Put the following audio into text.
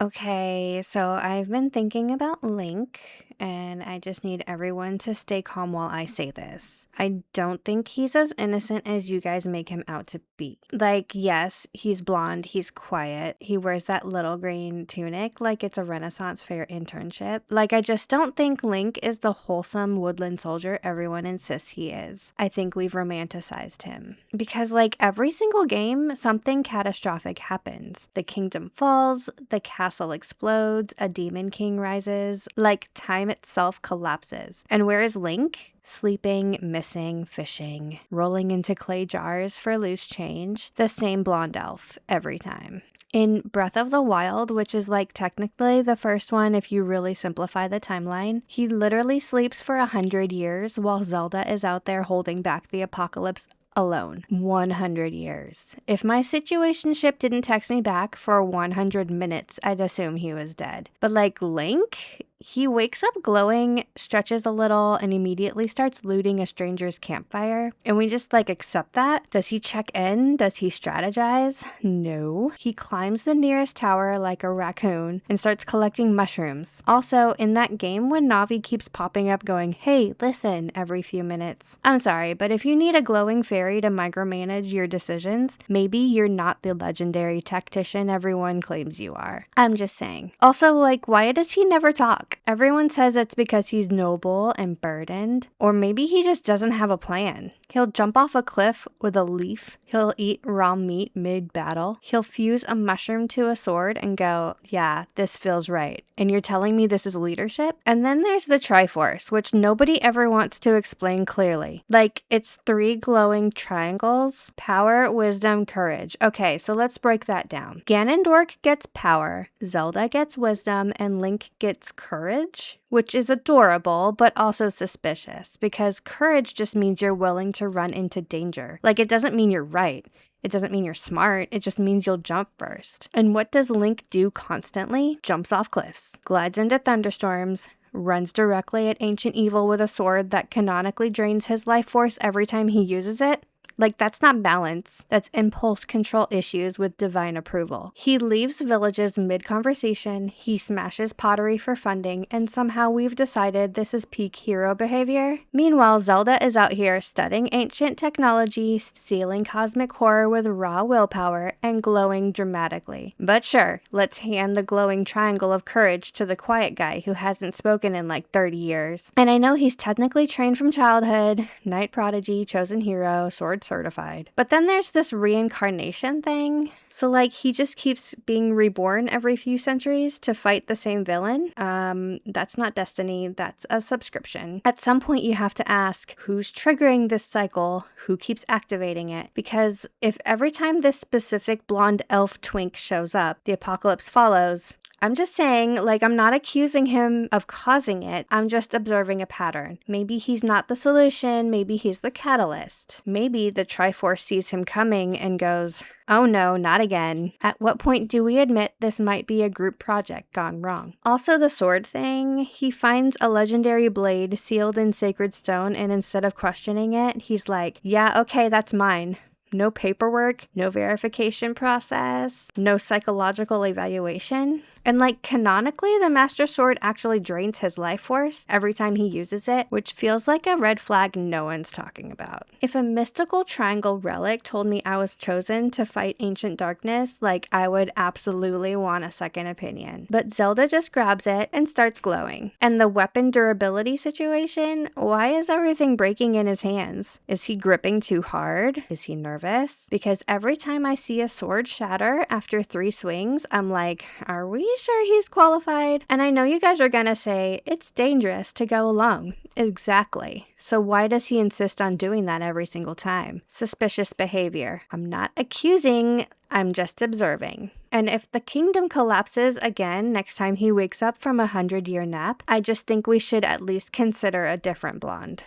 Okay, so I've been thinking about Link, and I just need everyone to stay calm while I say this. I don't think he's as innocent as you guys make him out to be. Like, yes, he's blonde, he's quiet, he wears that little green tunic like it's a Renaissance fair internship. Like, I just don't think Link is the wholesome woodland soldier everyone insists he is. I think we've romanticized him. Because, like, every single game, something catastrophic happens. The kingdom falls, the castle explodes, a demon king rises, like time itself collapses. And where is Link? Sleeping, missing, fishing, rolling into clay jars for loose change. The same blonde elf every time. In Breath of the Wild, which is like technically the first one if you really simplify the timeline, he literally sleeps for 100 years while Zelda is out there holding back the apocalypse alone. 100 years. If my situationship didn't text me back for 100 minutes, I'd assume he was dead. But like Link, he wakes up glowing, stretches a little, and immediately starts looting a stranger's campfire. And we just like accept that. Does he check in? Does he strategize? No. He climbs the nearest tower like a raccoon and starts collecting mushrooms. Also, in that game when Navi keeps popping up going, "Hey, listen," every few minutes. I'm sorry, but if you need a glowing fairy to micromanage your decisions, maybe you're not the legendary tactician everyone claims you are. I'm just saying. Also, like, why does he never talk? Everyone says it's because he's noble and burdened, or maybe he just doesn't have a plan. He'll jump off a cliff with a leaf. He'll eat raw meat mid-battle. He'll fuse a mushroom to a sword and go, "Yeah, this feels right." And you're telling me this is leadership? And then there's the Triforce, which nobody ever wants to explain clearly. Like, it's 3 glowing triangles: power, wisdom, courage. Okay, so let's break that down. Ganondorf gets power, Zelda gets wisdom, and Link gets courage, which is adorable, but also suspicious, because courage just means you're willing to run into danger. Like, it doesn't mean you're right. It doesn't mean you're smart. It just means you'll jump first. And what does Link do constantly? Jumps off cliffs, glides into thunderstorms, runs directly at ancient evil with a sword that canonically drains his life force every time he uses it. Like, that's not balance. That's impulse control issues with divine approval. He leaves villages mid-conversation, he smashes pottery for funding, and somehow we've decided this is peak hero behavior. Meanwhile, Zelda is out here studying ancient technology, sealing cosmic horror with raw willpower, and glowing dramatically. But sure, let's hand the glowing triangle of courage to the quiet guy who hasn't spoken in like 30 years. And I know he's technically trained from childhood, knight prodigy, chosen hero, sword certified. But then there's this reincarnation thing. So like he just keeps being reborn every few centuries to fight the same villain. That's not destiny, that's a subscription. At some point you have to ask, who's triggering this cycle? Who keeps activating it? Because if every time this specific blonde elf twink shows up, the apocalypse follows, I'm just saying, like, I'm not accusing him of causing it. I'm just observing a pattern. Maybe he's not the solution. Maybe he's the catalyst. Maybe the Triforce sees him coming and goes, "Oh no, not again." At what point do we admit this might be a group project gone wrong? Also, the sword thing. He finds a legendary blade sealed in sacred stone, and instead of questioning it, he's like, "Yeah, okay, that's mine." No paperwork, no verification process, no psychological evaluation. And like canonically, the Master Sword actually drains his life force every time he uses it, which feels like a red flag no one's talking about. If a mystical triangle relic told me I was chosen to fight ancient darkness, like I would absolutely want a second opinion. But Zelda just grabs it and starts glowing. And the weapon durability situation, why is everything breaking in his hands? Is he gripping too hard? Is he nervous? Because every time I see a sword shatter after 3 swings, I'm like, are we sure he's qualified? And I know you guys are gonna say, it's dangerous to go alone. Exactly. So why does he insist on doing that every single time? Suspicious behavior. I'm not accusing, I'm just observing. And if the kingdom collapses again next time he wakes up from a 100-year nap, I just think we should at least consider a different blonde.